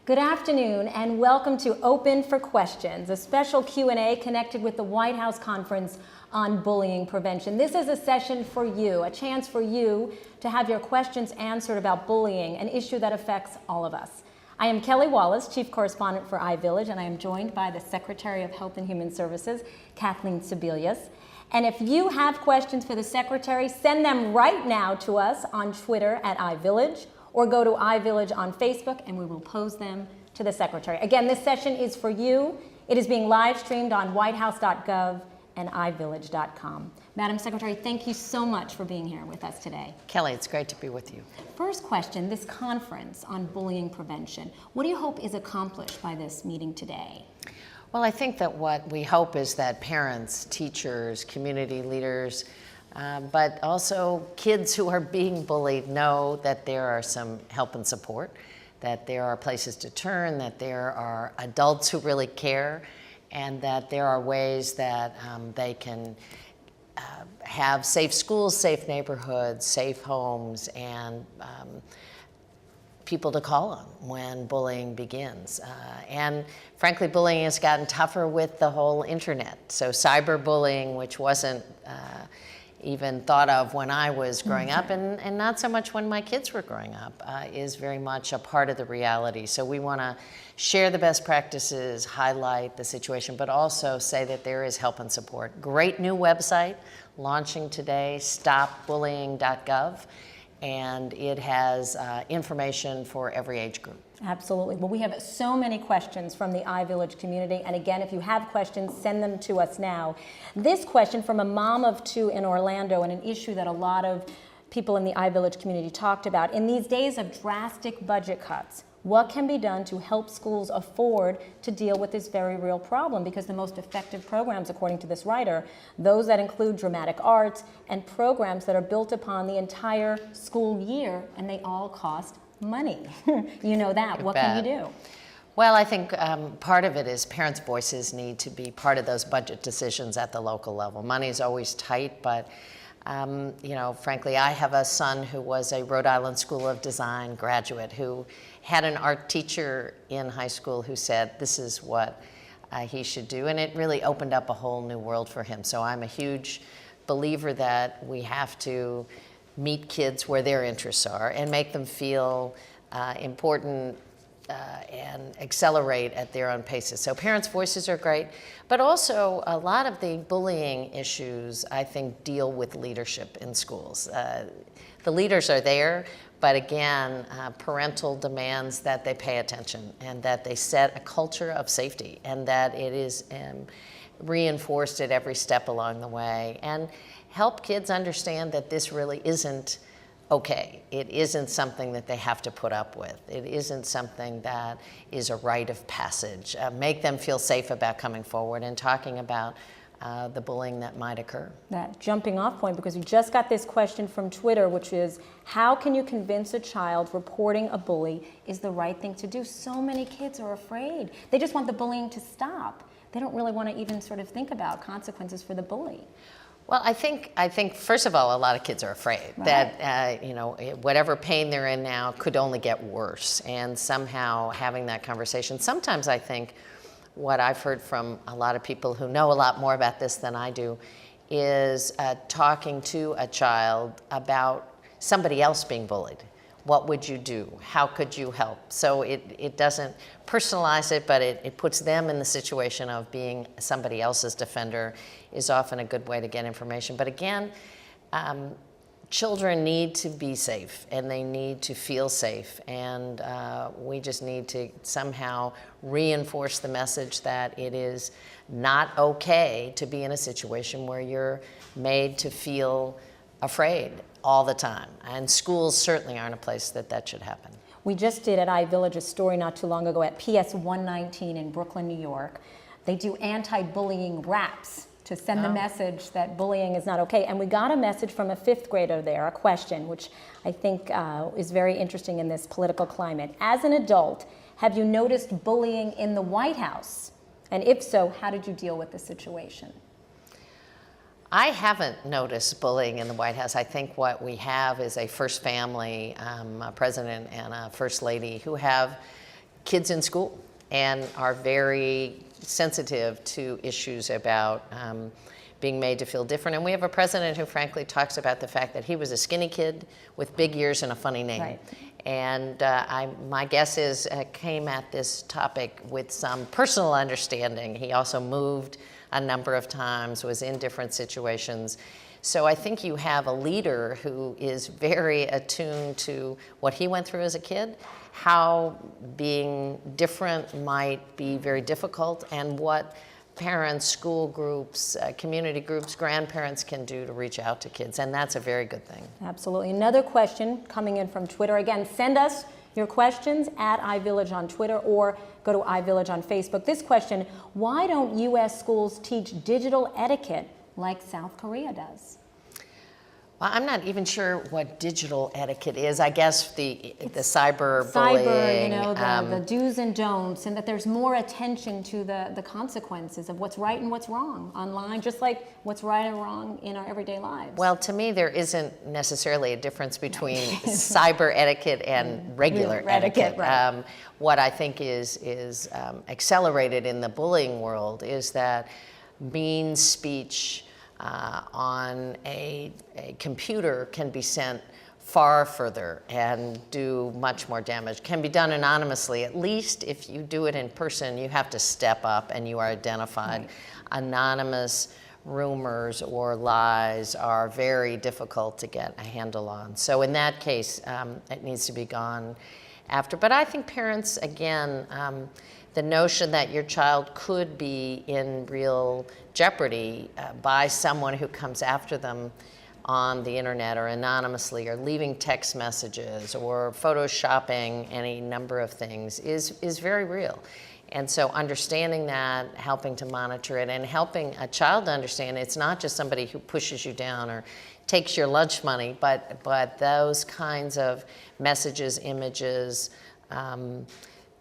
Good afternoon and welcome to Open for Questions, a special Q&A connected with the White House Conference on Bullying Prevention. This is a session for you, a chance for you to have your questions answered about bullying, an issue that affects all of us. I am Kelly Wallace, Chief Correspondent for iVillage, and I am joined by the Secretary of Health and Human Services, Kathleen Sebelius. And if you have questions for the Secretary, send them right now to us on Twitter at iVillage, or go to iVillage on Facebook and we will pose them to the Secretary. Again, this session is for you. It is being live streamed on whitehouse.gov and iVillage.com. Madam Secretary, thank you so much for being here with us today. Kelly, it's great to be with you. First question, this conference on bullying prevention, what do you hope is accomplished by this meeting today? Well, I think that what we hope is that parents, teachers, community leaders, but also kids who are being bullied know that there are some help and support, that there are places to turn, that there are adults who really care, and that there are ways that they can have safe schools, safe neighborhoods, safe homes, and people to call on when bullying begins. And frankly, bullying has gotten tougher with the whole internet. So cyberbullying, which wasn't even thought of when I was growing up, and not so much when my kids were growing up, is very much a part of the reality. So we want to share the best practices, highlight the situation, but also say that there is help and support. Great new website launching today, stopbullying.gov, and it has information for every age group. Absolutely. Well, we have so many questions from the iVillage community. And again, if you have questions, send them to us now. This question from a mom of two in Orlando, and an issue that a lot of people in the iVillage community talked about. In these days of drastic budget cuts, what can be done to help schools afford to deal with this very real problem? Because the most effective programs, according to this writer, those that include dramatic arts and programs that are built upon the entire school year, and they all cost money. You know that. What can you do? Well, I think part of it is parents' voices need to be part of those budget decisions at the local level. Money's always tight, but you know, frankly, I have a son who was a Rhode Island School of Design graduate who had an art teacher in high school who said this is what he should do, and it really opened up a whole new world for him. So I'm a huge believer that we have to meet kids where their interests are and make them feel important and accelerate at their own paces. So parents' voices are great, but also a lot of the bullying issues, I think, deal with leadership in schools. The leaders are there, but again, parental demands that they pay attention and that they set a culture of safety and that it is reinforced at every step along the way, and help kids understand that this really isn't okay. It isn't something that they have to put up with. It isn't something that is a rite of passage. Make them feel safe about coming forward and talking about the bullying that might occur. That jumping off point, because we just got this question from Twitter, which is, how can you convince a child reporting a bully is the right thing to do? So many kids are afraid. They just want the bullying to stop. They don't really want to even sort of think about consequences for the bully. Well, I think first of all, a lot of kids are afraid that you know, whatever pain they're in now could only get worse, and somehow having that conversation. Sometimes I think what I've heard from a lot of people who know a lot more about this than I do is talking to a child about somebody else being bullied. What would you do? How could you help? So it doesn't personalize it, but it puts them in the situation of being somebody else's defender is often a good way to get information. But again, children need to be safe and they need to feel safe, and we just need to somehow reinforce the message that it is not okay to be in a situation where you're made to feel afraid all the time, and schools certainly aren't a place that should happen. We just did at iVillage a story not too long ago at PS 119 in Brooklyn, New York. They do anti-bullying raps to send the message that bullying is not okay. And we got a message from a 5th grader there, a question, which I think is very interesting in this political climate. As an adult, have you noticed bullying in the White House? And if so, how did you deal with the situation? I haven't noticed bullying in the White House. I think what we have is a first family, a president and a first lady, who have kids in school and are very sensitive to issues about being made to feel different. And we have a president who frankly talks about the fact that he was a skinny kid with big ears and a funny name. Right. And my guess is came at this topic with some personal understanding. He also moved a number of times, was in different situations. So I think you have a leader who is very attuned to what he went through as a kid, how being different might be very difficult, and what parents, school groups, community groups, grandparents can do to reach out to kids, and that's a very good thing. Absolutely. Another question coming in from Twitter. Again, send us your questions at iVillage on Twitter or go to iVillage on Facebook. This question, why don't U.S. schools teach digital etiquette like South Korea does? Well, I'm not even sure what digital etiquette is. I guess the cyber bullying. Cyber, you know, the do's and don'ts, and that there's more attention to the consequences of what's right and what's wrong online, just like what's right and wrong in our everyday lives. Well, to me, there isn't necessarily a difference between cyber etiquette and regular etiquette. Right. What I think is accelerated in the bullying world is that mean speech on a computer can be sent far further and do much more damage. Can be done anonymously. At least if you do it in person, you have to step up and you are identified. Right. Anonymous rumors or lies are very difficult to get a handle on. So in that case, it needs to be gone after. But I think parents, again, the notion that your child could be in real jeopardy by someone who comes after them on the internet or anonymously or leaving text messages or photoshopping any number of things is very real. And so understanding that, helping to monitor it, and helping a child to understand it's not just somebody who pushes you down or takes your lunch money, but those kinds of messages, images,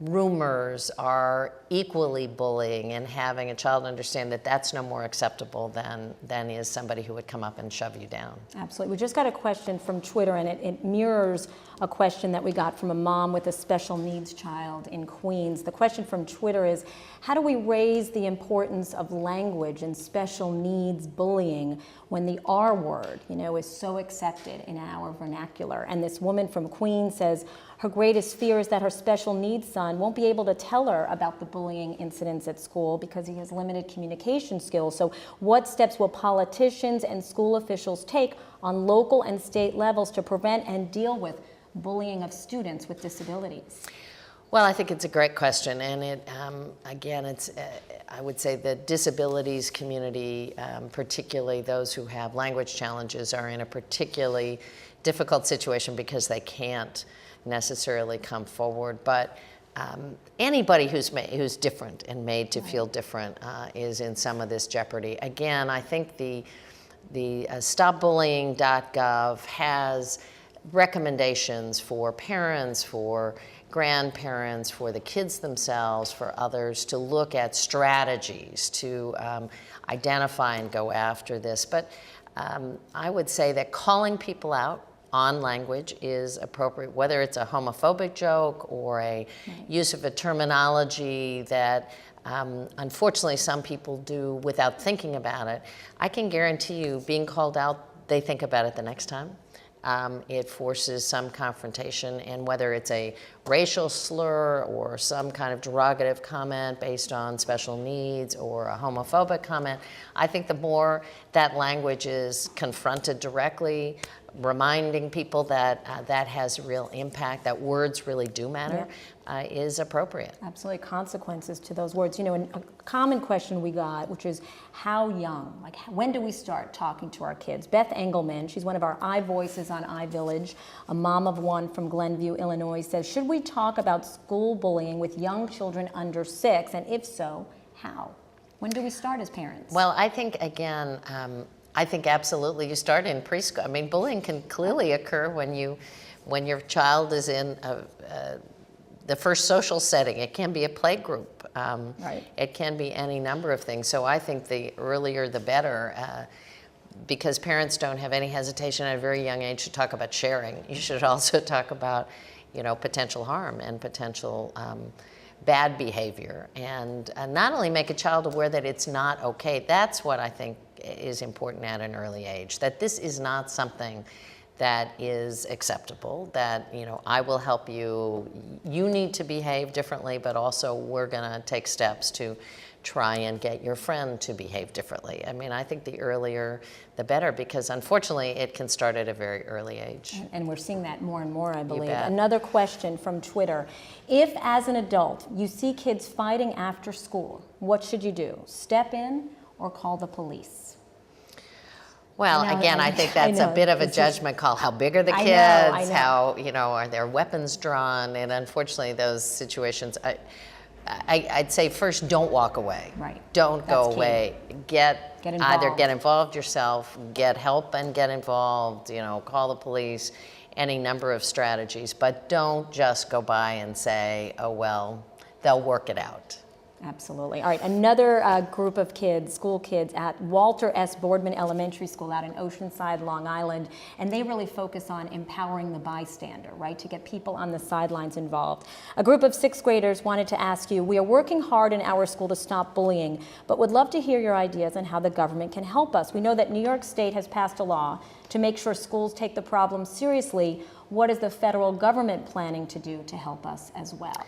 rumors are equally bullying, and having a child understand that that's no more acceptable than is somebody who would come up and shove you down. Absolutely. We just got a question from Twitter, and it mirrors a question that we got from a mom with a special needs child in Queens. The question from Twitter is, how do we raise the importance of language and special needs bullying when the R word, is so accepted in our vernacular? And this woman from Queens says her greatest fear is that her special needs son won't be able to tell her about the bullying incidents at school because he has limited communication skills. So what steps will politicians and school officials take on local and state levels to prevent and deal with bullying of students with disabilities? Well, I think it's a great question, and again, it's I would say the disabilities community, particularly those who have language challenges, are in a particularly difficult situation because they can't necessarily come forward. But anybody who's different and made to feel different is in some of this jeopardy. Again, I think the stopbullying.gov has recommendations for parents, for grandparents, for the kids themselves, for others to look at strategies to identify and go after this. But I would say that calling people out on language is appropriate, whether it's a homophobic joke or a use of a terminology that unfortunately some people do without thinking about it. I can guarantee you, being called out, they think about it the next time. It forces some confrontation, and whether it's a racial slur or some kind of derogative comment based on special needs or a homophobic comment, I think the more that language is confronted directly, reminding people that that has real impact, that words really do matter, is appropriate. Absolutely, consequences to those words. And a common question we got, which is how young? Like, when do we start talking to our kids? Beth Engelman, she's one of our iVoices on iVillage, a mom of one from Glenview, Illinois, says, should we talk about school bullying with young children under 6? And if so, how? When do we start as parents? Well, I think, again, I think absolutely you start in preschool. I mean, bullying can clearly occur when your child is in the first social setting. It can be a play group. It can be any number of things. So I think the earlier the better, because parents don't have any hesitation at a very young age to talk about sharing. You should also talk about, potential harm and potential bad behavior, and not only make a child aware that it's not okay. That's what I think is important at an early age, that this is not something that is acceptable, that, I will help you, you need to behave differently, but also we're gonna take steps to try and get your friend to behave differently. I mean, I think the earlier, the better, because unfortunately it can start at a very early age. And we're seeing that more and more, I believe. bet. Another question from Twitter. If, as an adult, you see kids fighting after school, what should you do? Step in or call the police? Well, again, I think that's a bit of a judgment call. How big are the kids? I know. How, are their weapons drawn? And unfortunately, those situations, I'd say first, don't walk away. Right. Don't That's go key. away. Get involved. Either get involved yourself, get help and get involved, call the police, any number of strategies. But don't just go by and say, oh, well, they'll work it out. Absolutely. All right, another group of kids, school kids at Walter S. Boardman Elementary School out in Oceanside, Long Island, and they really focus on empowering the bystander, right, to get people on the sidelines involved. A group of sixth graders wanted to ask you, we are working hard in our school to stop bullying, but would love to hear your ideas on how the government can help us. We know that New York State has passed a law to make sure schools take the problem seriously. What is the federal government planning to do to help us as well?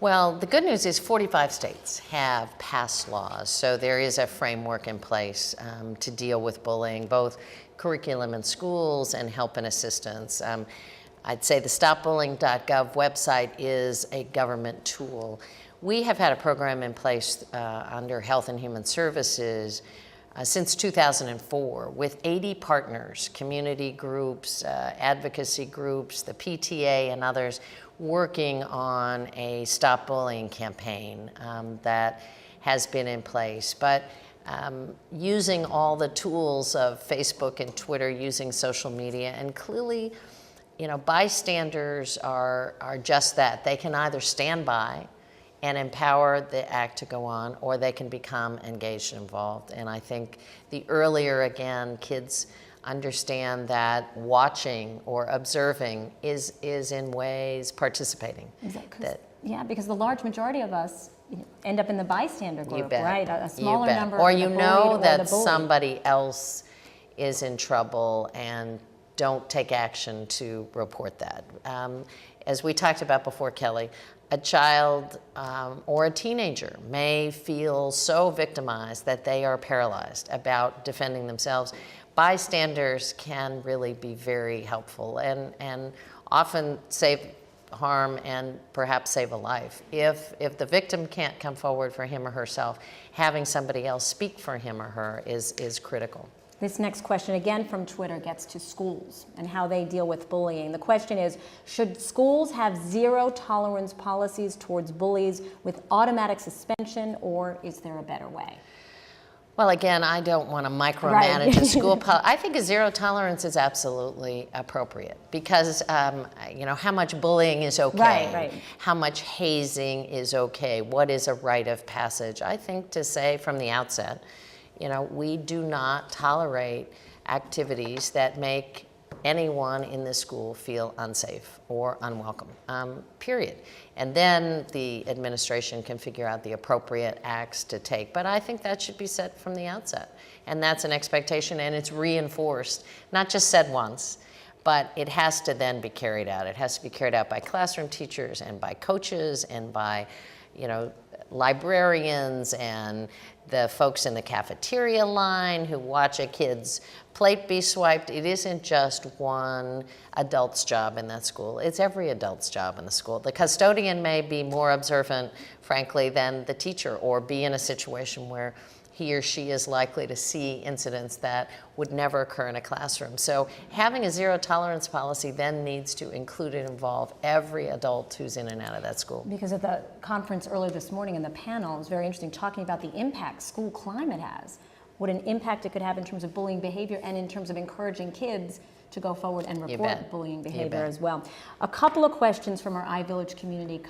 Well, the good news is 45 states have passed laws, so there is a framework in place to deal with bullying, both curriculum in schools and help and assistance. I'd say the stopbullying.gov website is a government tool. We have had a program in place under Health and Human Services since 2004 with 80 partners, community groups, advocacy groups, the PTA and others, working on a Stop Bullying campaign that has been in place. But using all the tools of Facebook and Twitter, using social media, and clearly, bystanders are just that. They can either stand by and empower the act to go on, or they can become engaged and involved. And I think the earlier, again, kids understand that watching or observing is in ways participating. Because the large majority of us end up in the bystander group, you bet. right? A smaller you bet. number or of you the know bullied or that the bullied. somebody else is in trouble and don't take action to report that. As we talked about before, Kelly, a child or a teenager may feel so victimized that they are paralyzed about defending themselves. Bystanders can really be very helpful and often save harm and perhaps save a life. If the victim can't come forward for him or herself, having somebody else speak for him or her is critical. This next question, again from Twitter, gets to schools and how they deal with bullying. The question is, should schools have zero tolerance policies towards bullies with automatic suspension, or is there a better way? Well, again, I don't want to micromanage a school policy. I think a zero tolerance is absolutely appropriate because, how much bullying is okay, right. How much hazing is okay, what is a rite of passage. I think to say from the outset, we do not tolerate activities that make anyone in the school feel unsafe or unwelcome, period. And then the administration can figure out the appropriate acts to take. But I think that should be set from the outset. And that's an expectation, and it's reinforced, not just said once, but it has to then be carried out. It has to be carried out by classroom teachers and by coaches and by, librarians and the folks in the cafeteria line who watch a kid's plate be swiped. It isn't just one adult's job in that school. It's every adult's job in the school. The custodian may be more observant, frankly, than the teacher, or be in a situation where he or she is likely to see incidents that would never occur in a classroom. So having a zero tolerance policy then needs to include and involve every adult who's in and out of that school. Because at the conference earlier this morning in the panel, it was very interesting talking about the impact school climate has what an impact it could have in terms of bullying behavior and in terms of encouraging kids to go forward and report bullying behavior as well. A couple of questions from our iVillage community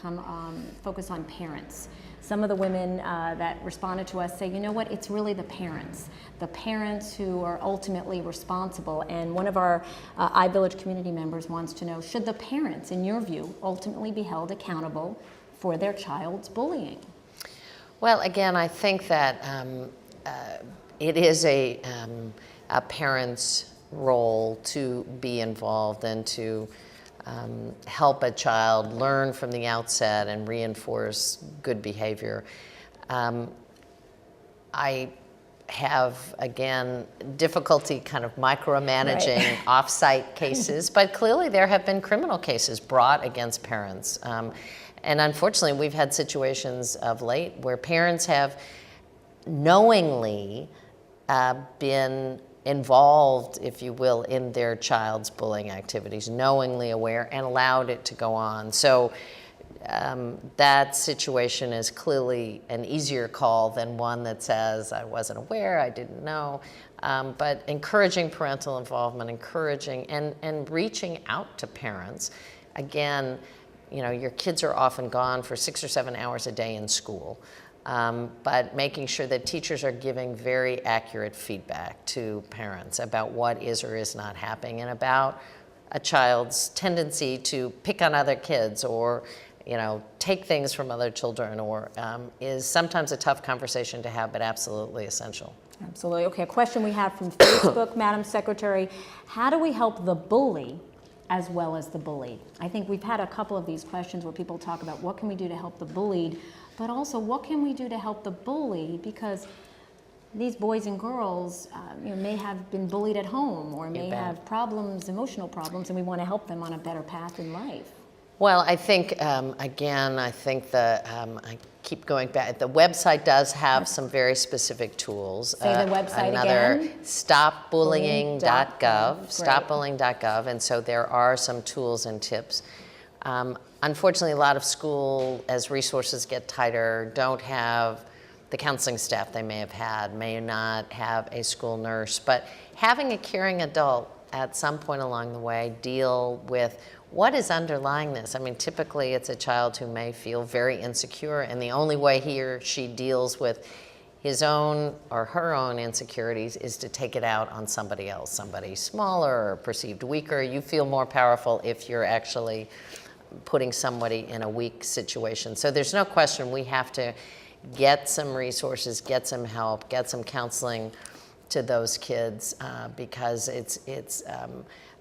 focus on parents. Some of the women that responded to us say, you know what, it's really the parents who are ultimately responsible. And one of our iVillage community members wants to know, should the parents, in your view, ultimately be held accountable for their child's bullying? Well, again, I think that it is a parent's role to be involved and to help a child learn from the outset and reinforce good behavior. I have, again, difficulty kind of micromanaging off-site cases, but clearly there have been criminal cases brought against parents. And unfortunately, we've had situations of late where parents have knowingly been involved, if you will, in their child's bullying activities, knowingly aware, and allowed it to go on. So that situation is clearly an easier call than one that says, I wasn't aware, I didn't know. But encouraging parental involvement, encouraging and reaching out to parents. Again, you know, your kids are often gone for 6 or 7 hours a day in school. But making sure that teachers are giving very accurate feedback to parents about what is or is not happening and about a child's tendency to pick on other kids or, you know, take things from other children or is sometimes a tough conversation to have, but absolutely essential. Absolutely. Okay, a question we have from Facebook, Madam Secretary. How do we help the bully as well as the bullied? I think we've had a couple of these questions where people talk about what can we do to help the bullied, but also what can we do to help the bully, because these boys and girls may have been bullied at home or may have problems, emotional problems, and we want to help them on a better path in life. Well, I think, again, I keep going back. The website does have some very specific tools. Say the website again. Stopbullying.gov, stopbullying.gov, and so there are some tools and tips. Unfortunately, a lot of schools, as resources get tighter, don't have the counseling staff they may have had, may not have a school nurse, but having a caring adult at some point along the way deal with what is underlying this. I mean, typically it's a child who may feel very insecure, and the only way he or she deals with his own or her own insecurities is to take it out on somebody else, somebody smaller or perceived weaker. You feel more powerful if you're actually putting somebody in a weak situation. So there's no question we have to get some resources, get some help, get some counseling to those kids because it's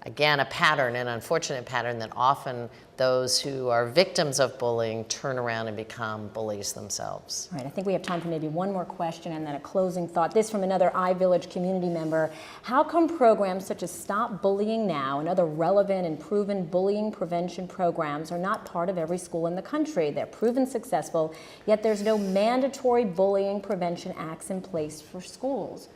again, a pattern, an unfortunate pattern that often those who are victims of bullying turn around and become bullies themselves. All right, I think we have time for maybe one more question and then a closing thought. This from another iVillage community member. How come programs such as Stop Bullying Now and other relevant and proven bullying prevention programs are not part of every school in the country? They're proven successful, yet there's no mandatory bullying prevention acts in place for schools.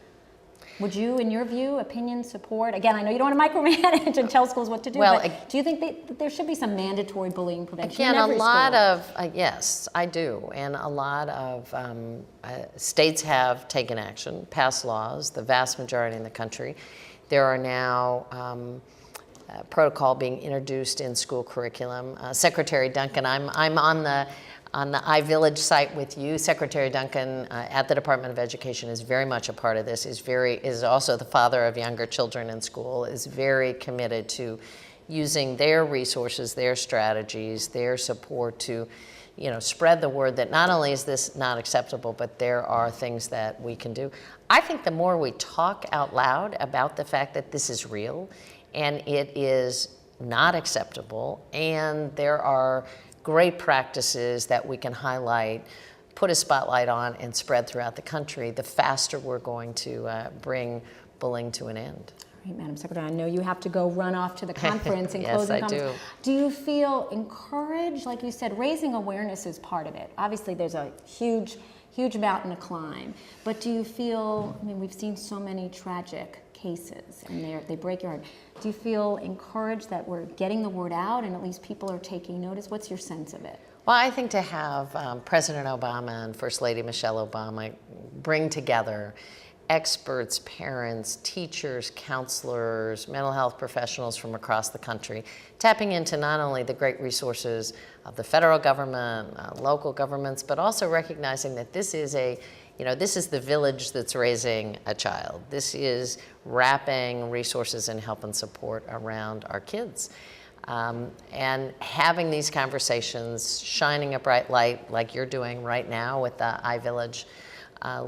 Would you, in your view, opinion, support? Again, I know you don't want to micromanage and tell schools what to do, but do you think that there should be some mandatory bullying prevention in every school? Again, a lot of, yes, I do. And a lot of states have taken action, passed laws, the vast majority in the country. There are now protocol being introduced in school curriculum. Secretary Duncan, I'm on the iVillage site with you. Secretary Duncan at the Department of Education is very much a part of this, is also the father of younger children in school, is very committed to using their resources, their strategies, their support to, spread the word that not only is this not acceptable, but there are things that we can do. I think the more we talk out loud about the fact that this is real and it is not acceptable, and there are great practices that we can highlight, put a spotlight on, and spread throughout the country, the faster we're going to bring bullying to an end. All right, Madam Secretary, I know you have to go run off to the conference and yes, closing I comments. Do you feel encouraged? Like you said, raising awareness is part of it. Obviously, there's a huge mountain to climb. But do you feel, we've seen so many tragic cases and they break your heart. Do you feel encouraged that we're getting the word out and at least people are taking notice? What's your sense of it? Well, I think to have President Obama and First Lady Michelle Obama bring together experts, parents, teachers, counselors, mental health professionals from across the country, tapping into not only the great resources of the federal government, local governments, but also recognizing that this is this is the village that's raising a child. This is wrapping resources and help and support around our kids. And having these conversations, shining a bright light like you're doing right now with the iVillage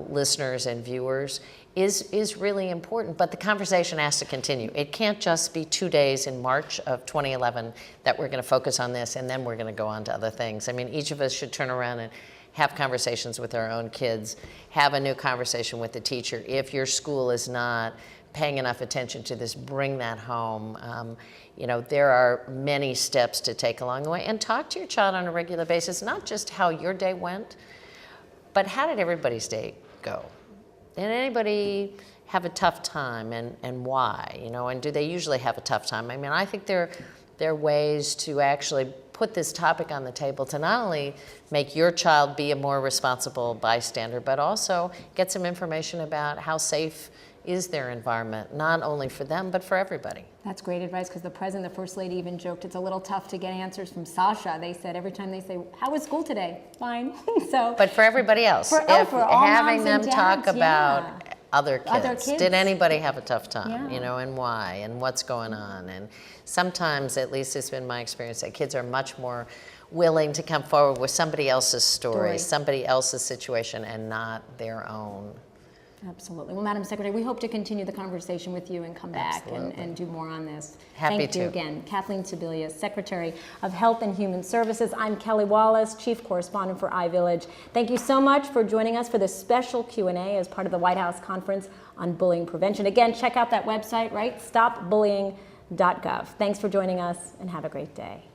listeners and viewers is really important, but the conversation has to continue. It can't just be 2 days in March of 2011 that we're going to focus on this and then we're going to go on to other things. I mean, each of us should turn around and have conversations with our own kids, have a new conversation with the teacher. If your school is not paying enough attention to this, bring that home. There are many steps to take along the way, and talk to your child on a regular basis, not just how your day went, but how did everybody's day go? Did anybody have a tough time, and why? And do they usually have a tough time? I mean, I think there are ways to actually put this topic on the table to not only make your child be a more responsible bystander, but also get some information about how safe is their environment, not only for them, but for everybody. That's great advice, because the president, the first lady even joked it's a little tough to get answers from Sasha. They said every time they say, how was school today? Fine. But for everybody else, for all having moms them and talk dads, about other kids. kids. Did anybody have a tough time, Yeah. and why, and what's going on? And sometimes, at least it's been my experience, that kids are much more willing to come forward with somebody else's story, somebody else's situation, and not their own. Absolutely. Well, Madam Secretary, we hope to continue the conversation with you and come back and do more on this. Happy to. Thank you again. Kathleen Sebelius, Secretary of Health and Human Services. I'm Kelly Wallace, Chief Correspondent for iVillage. Thank you so much for joining us for this special Q&A as part of the White House Conference on Bullying Prevention. Again, check out that website, right? Stopbullying.gov. Thanks for joining us, and have a great day.